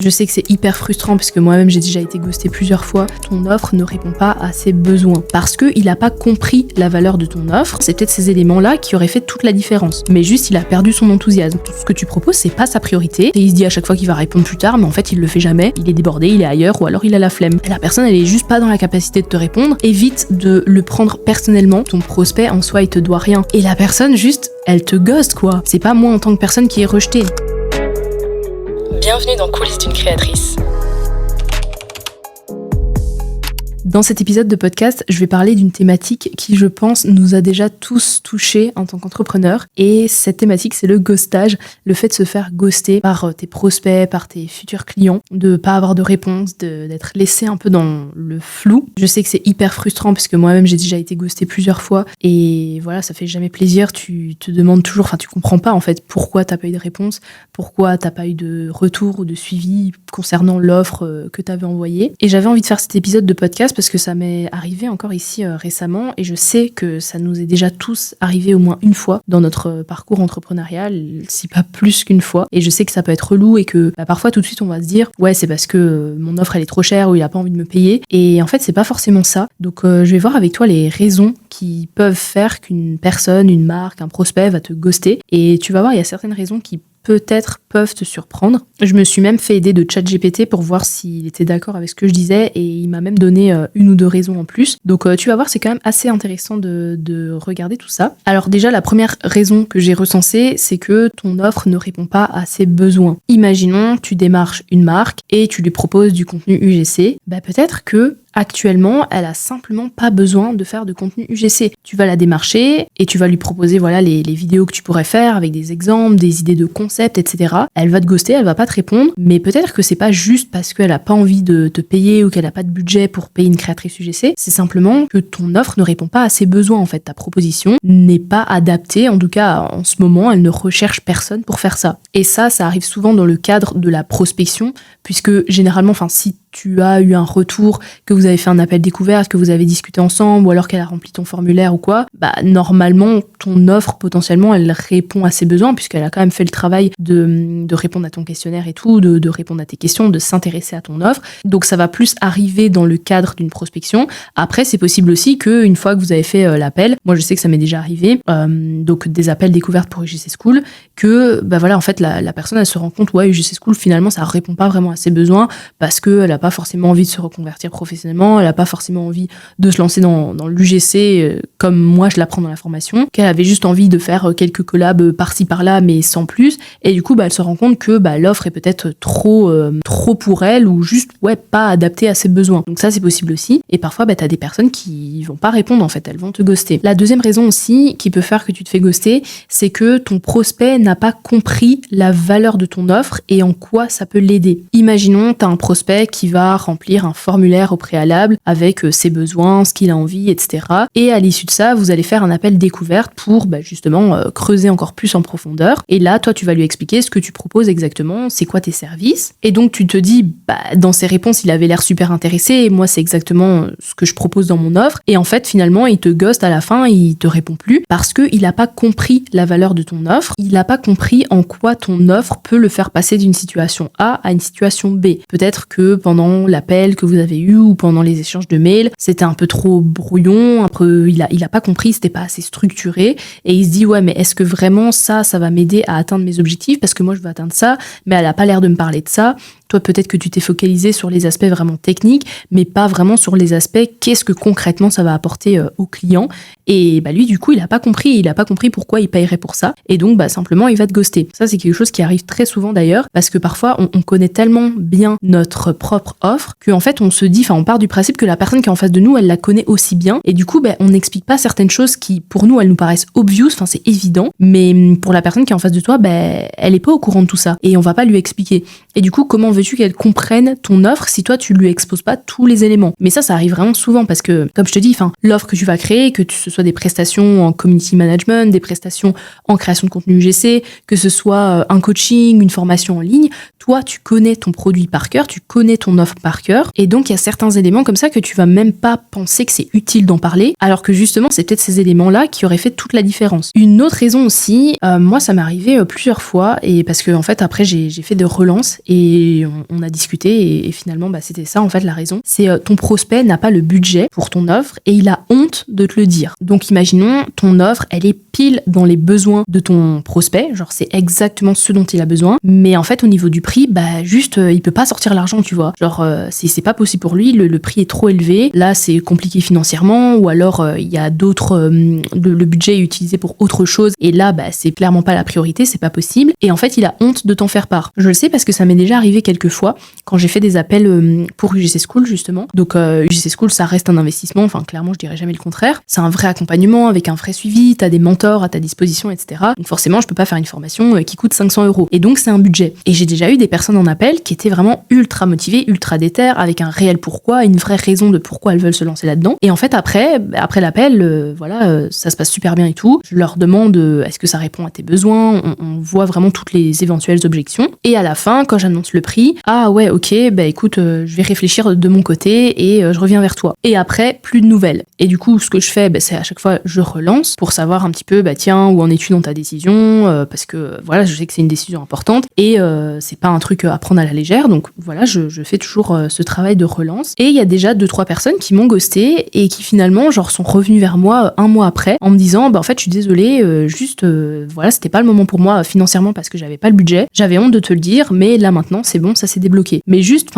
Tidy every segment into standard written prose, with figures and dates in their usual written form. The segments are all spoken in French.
Je sais que c'est hyper frustrant parce que moi-même j'ai déjà été ghostée plusieurs fois. Ton offre ne répond pas à ses besoins parce qu'il n'a pas compris la valeur de ton offre. C'est peut-être ces éléments-là qui auraient fait toute la différence. Mais juste il a perdu son enthousiasme. Tout ce que tu proposes c'est pas sa priorité et il se dit à chaque fois qu'il va répondre plus tard mais en fait il le fait jamais. Il est débordé, il est ailleurs ou alors il a la flemme. Et la personne elle est juste pas dans la capacité de te répondre. Évite de le prendre personnellement. Ton prospect en soi il te doit rien. Et la personne juste elle te ghoste quoi. C'est pas moi en tant que personne qui est rejetée. Bienvenue dans Coulisses d'une créatrice. Dans cet épisode de podcast, je vais parler d'une thématique qui, je pense, nous a déjà tous touchés en tant qu'entrepreneurs. Et cette thématique, c'est le ghostage, le fait de se faire ghoster par tes prospects, par tes futurs clients, de pas avoir de réponse, d'être laissé un peu dans le flou. Je sais que c'est hyper frustrant parce que moi-même, j'ai déjà été ghostée plusieurs fois. Et voilà, ça fait jamais plaisir. Tu te demandes toujours, enfin, tu comprends pas en fait pourquoi t'as pas eu de réponse, pourquoi t'as pas eu de retour ou de suivi concernant l'offre que t'avais envoyée. Et j'avais envie de faire cet épisode de podcast parce que ça m'est arrivé encore ici récemment et je sais que ça nous est déjà tous arrivé au moins une fois dans notre parcours entrepreneurial, si pas plus qu'une fois. Et je sais que ça peut être relou et que parfois tout de suite on va se dire ouais c'est parce que mon offre elle est trop chère ou il a pas envie de me payer. Et en fait c'est pas forcément ça. Donc je vais voir avec toi les raisons qui peuvent faire qu'une personne, une marque, un prospect va te ghoster. Et tu vas voir il y a certaines raisons qui peut-être peuvent te surprendre. Je me suis même fait aider de ChatGPT pour voir s'il était d'accord avec ce que je disais et il m'a même donné une ou deux raisons en plus. Donc tu vas voir, c'est quand même assez intéressant de regarder tout ça. Alors déjà, la première raison que j'ai recensée, c'est que ton offre ne répond pas à ses besoins. Imaginons, tu démarches une marque et tu lui proposes du contenu UGC. Peut-être que actuellement, elle a simplement pas besoin de faire de contenu UGC. Tu vas la démarcher et tu vas lui proposer voilà les vidéos que tu pourrais faire avec des exemples, des idées de concepts, etc. Elle va te ghoster, elle va pas te répondre, mais peut-être que c'est pas juste parce qu'elle a pas envie de te payer ou qu'elle a pas de budget pour payer une créatrice UGC, c'est simplement que ton offre ne répond pas à ses besoins en fait. Ta proposition n'est pas adaptée, en tout cas en ce moment, elle ne recherche personne pour faire ça. Et ça arrive souvent dans le cadre de la prospection, puisque généralement, si tu as eu un retour, que vous avez fait un appel découverte, que vous avez discuté ensemble, ou alors qu'elle a rempli ton formulaire ou quoi, normalement, ton offre, potentiellement, elle répond à ses besoins, puisqu'elle a quand même fait le travail de répondre à ton questionnaire et tout, de répondre à tes questions, de s'intéresser à ton offre. Donc ça va plus arriver dans le cadre d'une prospection. Après, c'est possible aussi qu'une fois que vous avez fait l'appel, moi je sais que ça m'est déjà arrivé, donc des appels découvertes pour UGC School, que en fait la personne elle se rend compte, ouais, UGC School finalement ça répond pas vraiment à ses besoins, parce qu'elle a pas forcément envie de se reconvertir professionnellement, elle a pas forcément envie de se lancer dans l'UGC comme moi je l'apprends dans la formation, qu'elle avait juste envie de faire quelques collabs par-ci par-là mais sans plus, et du coup elle se rend compte que l'offre est peut-être trop pour elle ou juste pas adaptée à ses besoins. Donc ça c'est possible aussi, et parfois t'as des personnes qui vont pas répondre en fait, elles vont te ghoster. La deuxième raison aussi qui peut faire que tu te fais ghoster, c'est que ton prospect n'a pas compris la valeur de ton offre et en quoi ça peut l'aider. Imaginons t'as un prospect qui va remplir un formulaire au préalable avec ses besoins, ce qu'il a envie, etc. Et à l'issue de ça, vous allez faire un appel découverte pour justement creuser encore plus en profondeur. Et là, toi, tu vas lui expliquer ce que tu proposes exactement, c'est quoi tes services. Et donc, tu te dis, dans ses réponses, il avait l'air super intéressé et moi, c'est exactement ce que je propose dans mon offre. Et en fait, finalement, il te ghoste à la fin, il te répond plus parce qu'il n'a pas compris la valeur de ton offre. Il n'a pas compris en quoi ton offre peut le faire passer d'une situation A à une situation B. Peut-être que pendant l'appel que vous avez eu ou pendant les échanges de mails, c'était un peu trop brouillon, il a pas compris, c'était pas assez structuré et il se dit ouais mais est-ce que vraiment ça va m'aider à atteindre mes objectifs parce que moi je veux atteindre ça mais elle a pas l'air de me parler de ça. Toi, peut-être que tu t'es focalisé sur les aspects vraiment techniques, mais pas vraiment sur les aspects qu'est-ce que concrètement ça va apporter au client. Et lui, du coup, il a pas compris pourquoi il payerait pour ça. Et donc, simplement, il va te ghoster. Ça, c'est quelque chose qui arrive très souvent d'ailleurs, parce que parfois, on connaît tellement bien notre propre offre qu'en fait, on se dit, on part du principe que la personne qui est en face de nous, elle la connaît aussi bien. Et du coup, on n'explique pas certaines choses qui, pour nous, elles nous paraissent obvious, c'est évident, mais pour la personne qui est en face de toi, elle est pas au courant de tout ça. Et on va pas lui expliquer. Et du coup, comment veux-tu qu'elle comprenne ton offre si toi tu lui exposes pas tous les éléments? Mais ça arrive vraiment souvent parce que, comme je te dis, l'offre que tu vas créer, que ce soit soit des prestations en community management, des prestations en création de contenu UGC, que ce soit un coaching, une formation en ligne, toi, tu connais ton produit par cœur, tu connais ton offre par cœur, et donc il y a certains éléments comme ça que tu vas même pas penser que c'est utile d'en parler, alors que justement, c'est peut-être ces éléments-là qui auraient fait toute la différence. Une autre raison aussi, moi, ça m'est arrivé plusieurs fois, et parce que en fait, après, j'ai fait des relances, et on a discuté, et finalement, c'était ça, en fait, la raison. C'est ton prospect n'a pas le budget pour ton offre, et il a honte de te le dire. Donc, imaginons, ton offre, elle est pile dans les besoins de ton prospect, genre c'est exactement ce dont il a besoin, mais en fait, au niveau du prix, il peut pas sortir l'argent, tu vois. Genre, c'est pas possible pour lui, le prix est trop élevé, là, c'est compliqué financièrement, ou alors, il y a d'autres, le budget est utilisé pour autre chose, et là, c'est clairement pas la priorité, c'est pas possible, et en fait, il a honte de t'en faire part. Je le sais parce que ça m'est déjà arrivé quelques fois, quand j'ai fait des appels pour UGC School, justement. Donc, UGC School, ça reste un investissement, enfin, clairement, je dirais jamais le contraire. C'est un vrai accompagnement, avec un vrai suivi, t'as des mentors à ta disposition, etc. Donc, forcément, je peux pas faire une formation qui coûte 500 €. Et donc, c'est un budget. Et j'ai déjà eu des personnes en appel qui étaient vraiment ultra motivées, ultra déter, avec un réel pourquoi, une vraie raison de pourquoi elles veulent se lancer là-dedans. Et en fait, après l'appel, ça se passe super bien et tout. Je leur demande est-ce que ça répond à tes besoins, on voit vraiment toutes les éventuelles objections. Et à la fin, quand j'annonce le prix, ah ouais, ok, écoute, je vais réfléchir de mon côté et je reviens vers toi. Et après, plus de nouvelles. Et du coup, ce que je fais, c'est à chaque fois, je relance pour savoir un petit peu, tiens, où en es-tu dans ta décision, parce que voilà, je sais que c'est une décision importante et c'est pas un truc à prendre à la légère. Donc voilà, je fais toujours ce travail de relance. Et il y a déjà 2-3 personnes qui m'ont ghosté et qui finalement, sont revenues vers moi un mois après en me disant, en fait, je suis désolée, c'était pas le moment pour moi financièrement parce que j'avais pas le budget. J'avais honte de te le dire, mais là maintenant, c'est bon, ça s'est débloqué. Mais juste,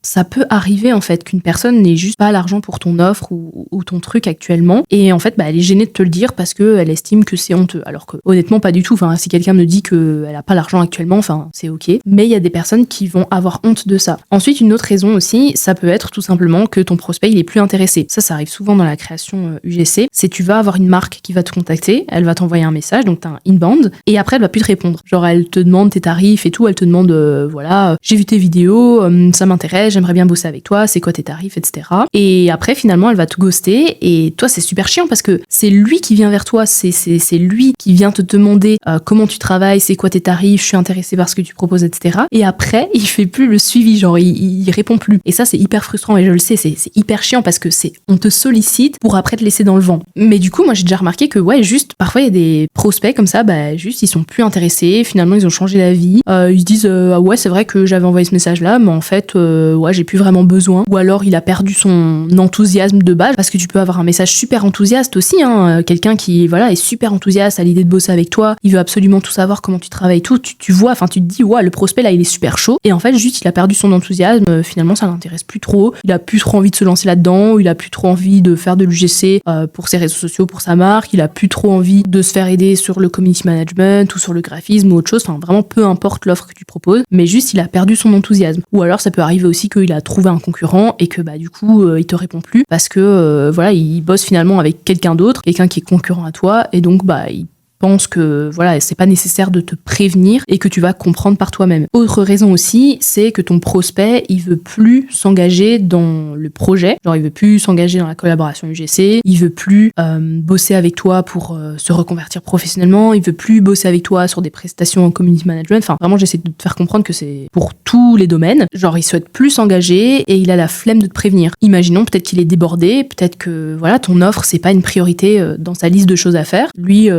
ça peut arriver en fait qu'une personne n'ait juste pas l'argent pour ton offre ou ton truc actuellement et en fait elle est gênée de te le dire parce qu'elle estime que c'est honteux, alors que honnêtement pas du tout. Si quelqu'un me dit qu'elle a pas l'argent actuellement, c'est ok, mais il y a des personnes qui vont avoir honte de ça. Ensuite, une autre raison aussi, ça peut être tout simplement que ton prospect il est plus intéressé. Ça arrive souvent dans la création UGC, c'est tu vas avoir une marque qui va te contacter, elle va t'envoyer un message, donc t'as un inbound, et après elle va plus te répondre, genre elle te demande tes tarifs et tout, elle te demande j'ai vu tes vidéos, ça m'intéresse, j'aimerais bien bosser avec toi, c'est quoi tes tarifs, etc. Et après, finalement, elle va te ghoster et toi, c'est super chiant parce que c'est lui qui vient vers toi, c'est lui qui vient te demander comment tu travailles, c'est quoi tes tarifs, je suis intéressée par ce que tu proposes, etc. Et après, il fait plus le suivi, genre il répond plus. Et ça, c'est hyper frustrant et je le sais, c'est hyper chiant parce que on te sollicite pour après te laisser dans le vent. Mais du coup, moi, j'ai déjà remarqué que juste, parfois, il y a des prospects comme ça, juste, ils sont plus intéressés, finalement, ils ont changé d'avis, ils se disent, ah ouais, c'est vrai que j'avais envoyé ce message-là, mais en fait, j'ai plus vraiment besoin, ou alors il a perdu son enthousiasme de base, parce que tu peux avoir un message super enthousiaste aussi, quelqu'un qui est super enthousiaste à l'idée de bosser avec toi, il veut absolument tout savoir, comment tu travailles, tout, tu vois, tu te dis le prospect là il est super chaud, et en fait juste il a perdu son enthousiasme, finalement ça l'intéresse plus trop, il a plus trop envie de se lancer là-dedans, il a plus trop envie de faire de l'UGC pour ses réseaux sociaux, pour sa marque, il a plus trop envie de se faire aider sur le community management ou sur le graphisme ou autre chose, vraiment peu importe l'offre que tu proposes, mais juste il a perdu son enthousiasme. Ou alors ça peut arriver aussi qu'il a trouvé un concurrent et que du coup il te répond plus parce que il bosse finalement avec quelqu'un d'autre, quelqu'un qui est concurrent à toi, et donc il pense que c'est pas nécessaire de te prévenir et que tu vas comprendre par toi-même. Autre raison aussi, c'est que ton prospect, il veut plus s'engager dans le projet, genre il veut plus s'engager dans la collaboration UGC, il veut plus bosser avec toi pour se reconvertir professionnellement, il veut plus bosser avec toi sur des prestations en community management, vraiment j'essaie de te faire comprendre que c'est pour tous les domaines, genre il souhaite plus s'engager et il a la flemme de te prévenir. Imaginons peut-être qu'il est débordé, peut-être que ton offre c'est pas une priorité dans sa liste de choses à faire, lui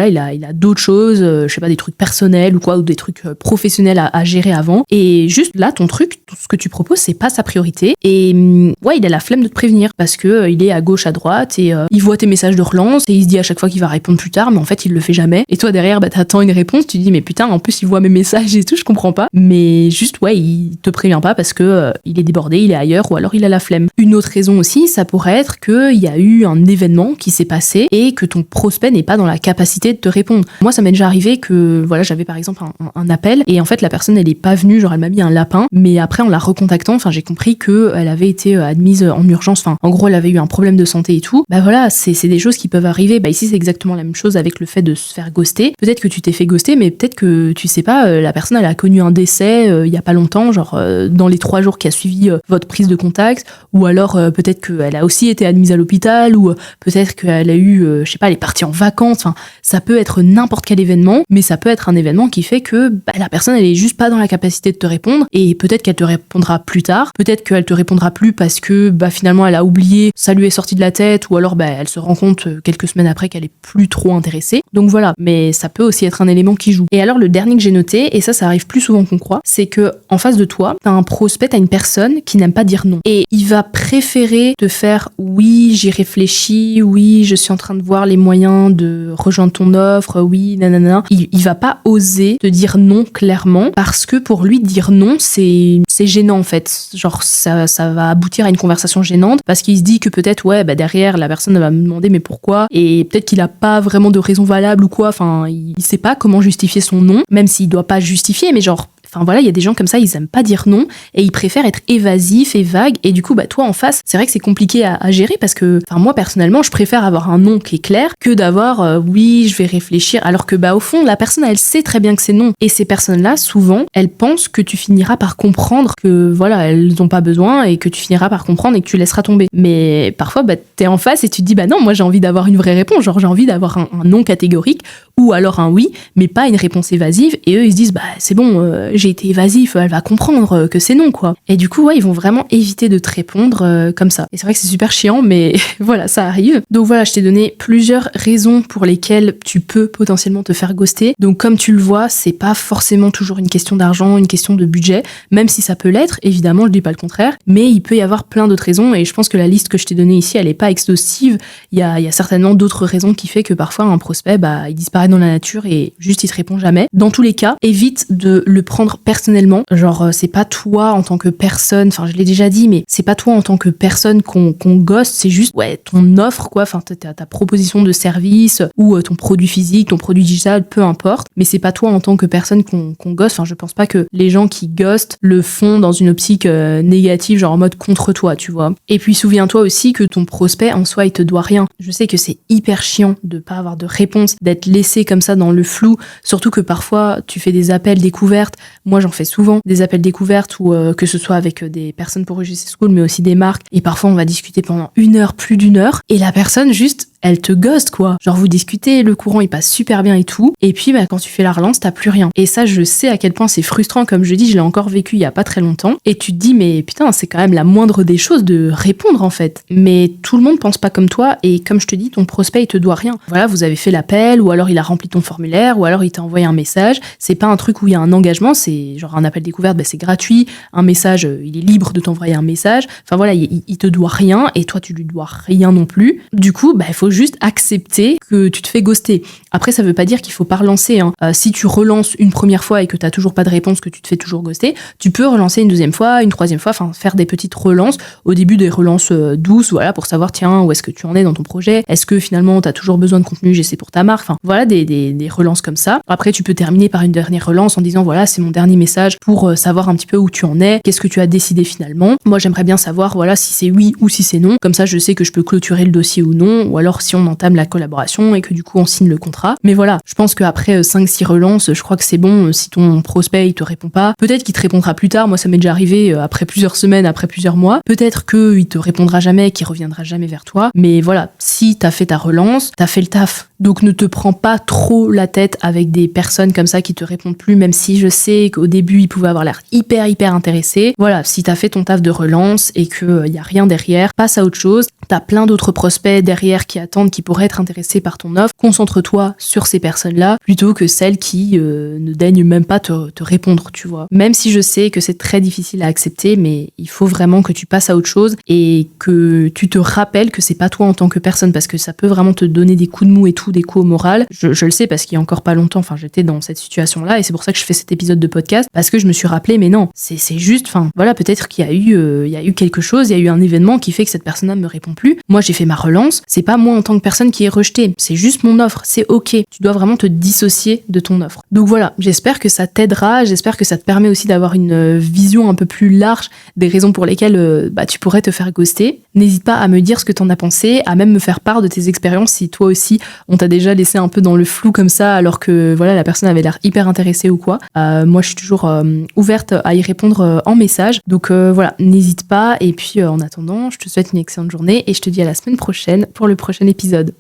il a d'autres choses, je sais pas, des trucs personnels ou des trucs professionnels à gérer avant. Et juste là, ton truc, tout ce que tu proposes, c'est pas sa priorité. Et il a la flemme de te prévenir parce que il est à gauche, à droite et il voit tes messages de relance et il se dit à chaque fois qu'il va répondre plus tard, mais en fait, il le fait jamais. Et toi, derrière, t'attends une réponse, tu te dis, mais putain, en plus, il voit mes messages et tout, je comprends pas. Mais juste, il te prévient pas parce que il est débordé, il est ailleurs ou alors il a la flemme. Une autre raison aussi, ça pourrait être qu'il y a eu un événement qui s'est passé et que ton prospect n'est pas dans la capacité te répondre. Moi, ça m'est déjà arrivé que, voilà, j'avais par exemple un appel et en fait, la personne, elle est pas venue, genre elle m'a mis un lapin, mais après, en la recontactant, enfin, j'ai compris qu'elle avait été admise en urgence, enfin, en gros, elle avait eu un problème de santé et tout. Bah voilà, c'est des choses qui peuvent arriver. Bah ici, c'est exactement la même chose avec le fait de se faire ghoster. Peut-être que tu t'es fait ghoster, mais peut-être que, tu sais pas, la personne, elle a connu un décès il y a pas longtemps, genre dans les 3 jours qui a suivi votre prise de contact, ou alors peut-être qu'elle a aussi été admise à l'hôpital, ou peut-être qu'elle a eu, je sais pas, elle est partie en vacances, enfin, ça peut être n'importe quel événement, mais ça peut être un événement qui fait que la personne, elle est juste pas dans la capacité de te répondre, et peut-être qu'elle te répondra plus tard, peut-être qu'elle te répondra plus parce que finalement elle a oublié, ça lui est sorti de la tête, ou alors elle se rend compte quelques semaines après qu'elle est plus trop intéressée. Donc voilà, mais ça peut aussi être un élément qui joue. Et alors le dernier que j'ai noté, et ça arrive plus souvent qu'on croit, c'est que en face de toi, t'as un prospect, t'as une personne qui n'aime pas dire non. Et il va préférer te faire oui, j'y réfléchis, oui, je suis en train de voir les moyens de rejoindre ton offre, oui, nanana. Il va pas oser te dire non clairement parce que pour lui dire non, c'est gênant en fait. Genre ça va aboutir à une conversation gênante parce qu'il se dit que peut-être derrière la personne va me demander mais pourquoi, et peut-être qu'il a pas vraiment de raison valable ou quoi, enfin il sait pas comment justifier son non, même s'il doit pas justifier, mais genre enfin voilà, il y a des gens comme ça, ils aiment pas dire non et ils préfèrent être évasifs et vagues, et du coup toi en face, c'est vrai que c'est compliqué à gérer parce que enfin moi personnellement, je préfère avoir un non qui est clair que d'avoir oui, je vais réfléchir, alors que au fond la personne elle sait très bien que c'est non, et ces personnes-là souvent, elles pensent que tu finiras par comprendre que voilà, elles ont pas besoin et que tu finiras par comprendre et que tu laisseras tomber. Mais parfois t'es en face et tu te dis non, moi j'ai envie d'avoir une vraie réponse, genre j'ai envie d'avoir un non catégorique ou alors un oui, mais pas une réponse évasive, et eux ils se disent c'est bon, j'ai été évasif, elle va comprendre que c'est non quoi. Et du coup ils vont vraiment éviter de te répondre comme ça. Et c'est vrai que c'est super chiant, mais voilà, ça arrive. Donc voilà, je t'ai donné plusieurs raisons pour lesquelles tu peux potentiellement te faire ghoster. Donc comme tu le vois, c'est pas forcément toujours une question d'argent, une question de budget, même si ça peut l'être, évidemment, je dis pas le contraire, mais il peut y avoir plein d'autres raisons, et je pense que la liste que je t'ai donnée ici, elle est pas exhaustive. Il y a certainement d'autres raisons qui fait que parfois un prospect, il disparaît dans la nature et juste il te répond jamais. Dans tous les cas, évite de le prendre personnellement. Genre, c'est pas toi en tant que personne, enfin je l'ai déjà dit, mais c'est pas toi en tant que personne qu'on ghost, c'est juste ton offre quoi, enfin ta proposition de service ou ton produit physique, ton produit digital, peu importe, mais c'est pas toi en tant que personne qu'on ghost. Enfin je pense pas que les gens qui ghostent le font dans une optique négative, genre en mode contre toi, tu vois. Et puis souviens-toi aussi que ton prospect en soi il te doit rien. Je sais que c'est hyper chiant de pas avoir de réponse, d'être laissé comme ça dans le flou, surtout que parfois tu fais des appels découvertes. Moi j'en fais souvent des appels découvertes, ou que ce soit avec des personnes pour UGC School mais aussi des marques, et parfois on va discuter pendant 1 heure, plus d'1 heure, et la personne juste elle te ghost quoi. Genre vous discutez, le courant il passe super bien et tout, et puis quand tu fais la relance t'as plus rien. Et ça je sais à quel point c'est frustrant, comme je dis, je l'ai encore vécu il y a pas très longtemps, et tu te dis mais putain c'est quand même la moindre des choses de répondre en fait. Mais tout le monde pense pas comme toi, et comme je te dis, ton prospect il te doit rien. Voilà, vous avez fait l'appel, ou alors il a rempli ton formulaire, ou alors il t'a envoyé un message, c'est pas un truc où il y a un engagement, c'est genre un appel découverte, c'est gratuit, un message, il est libre de t'envoyer un message, enfin voilà, il te doit rien, et toi tu lui dois rien non plus. Du coup il faut juste accepter que tu te fais ghoster. Après ça veut pas dire qu'il faut pas relancer, hein. Si tu relances une première fois et que t'as toujours pas de réponse, que tu te fais toujours ghoster, tu peux relancer une deuxième fois, une troisième fois, enfin faire des petites relances, au début des relances douces, voilà, pour savoir tiens où est-ce que tu en es dans ton projet, est-ce que finalement t'as toujours besoin de contenu UGC pour ta marque, enfin voilà, des relances comme ça. Après tu peux terminer par une dernière relance en disant voilà, c'est mon dernier message pour savoir un petit peu où tu en es, qu'est-ce que tu as décidé finalement, moi j'aimerais bien savoir voilà si c'est oui ou si c'est non, comme ça je sais que je peux clôturer le dossier ou non, ou alors si on entame la collaboration et que du coup on signe le contrat. Mais voilà, je pense qu'après 5-6 relances, je crois que c'est bon. Si ton prospect il te répond pas, peut-être qu'il te répondra plus tard, moi ça m'est déjà arrivé après plusieurs semaines, après plusieurs mois, peut-être qu'il te répondra jamais, qu'il reviendra jamais vers toi, mais voilà, si t'as fait ta relance, t'as fait le taf. Donc ne te prends pas trop la tête avec des personnes comme ça qui te répondent plus, même si je sais qu'au début ils pouvaient avoir l'air hyper intéressés. Voilà, si t'as fait ton taf de relance et que y a rien derrière, passe à autre chose. T'as plein d'autres prospects derrière qui attendent, qui pourraient être intéressés par ton offre. Concentre-toi sur ces personnes-là plutôt que celles qui ne daignent même pas te répondre, tu vois. Même si je sais que c'est très difficile à accepter, mais il faut vraiment que tu passes à autre chose et que tu te rappelles que c'est pas toi en tant que personne, parce que ça peut vraiment te donner des coups de mou et tout, des coups au moral. Je le sais parce qu'il y a encore pas longtemps, enfin j'étais dans cette situation-là, et c'est pour ça que je fais cet épisode de podcast, parce que je me suis rappelé, mais non, c'est juste, enfin voilà, peut-être qu'il y a eu quelque chose, il y a eu un événement qui fait que cette personne-là me répond plus. Moi, j'ai fait ma relance. C'est pas moi en tant que personne qui est rejetée. C'est juste mon offre. C'est ok. Tu dois vraiment te dissocier de ton offre. Donc voilà, j'espère que ça t'aidera. J'espère que ça te permet aussi d'avoir une vision un peu plus large des raisons pour lesquelles tu pourrais te faire ghoster. N'hésite pas à me dire ce que t'en as pensé, à même me faire part de tes expériences si toi aussi on t'a déjà laissé un peu dans le flou comme ça alors que voilà la personne avait l'air hyper intéressée ou quoi. Moi je suis toujours ouverte à y répondre en message. Donc voilà, n'hésite pas et puis en attendant, je te souhaite une excellente journée et je te dis à la semaine prochaine pour le prochain épisode.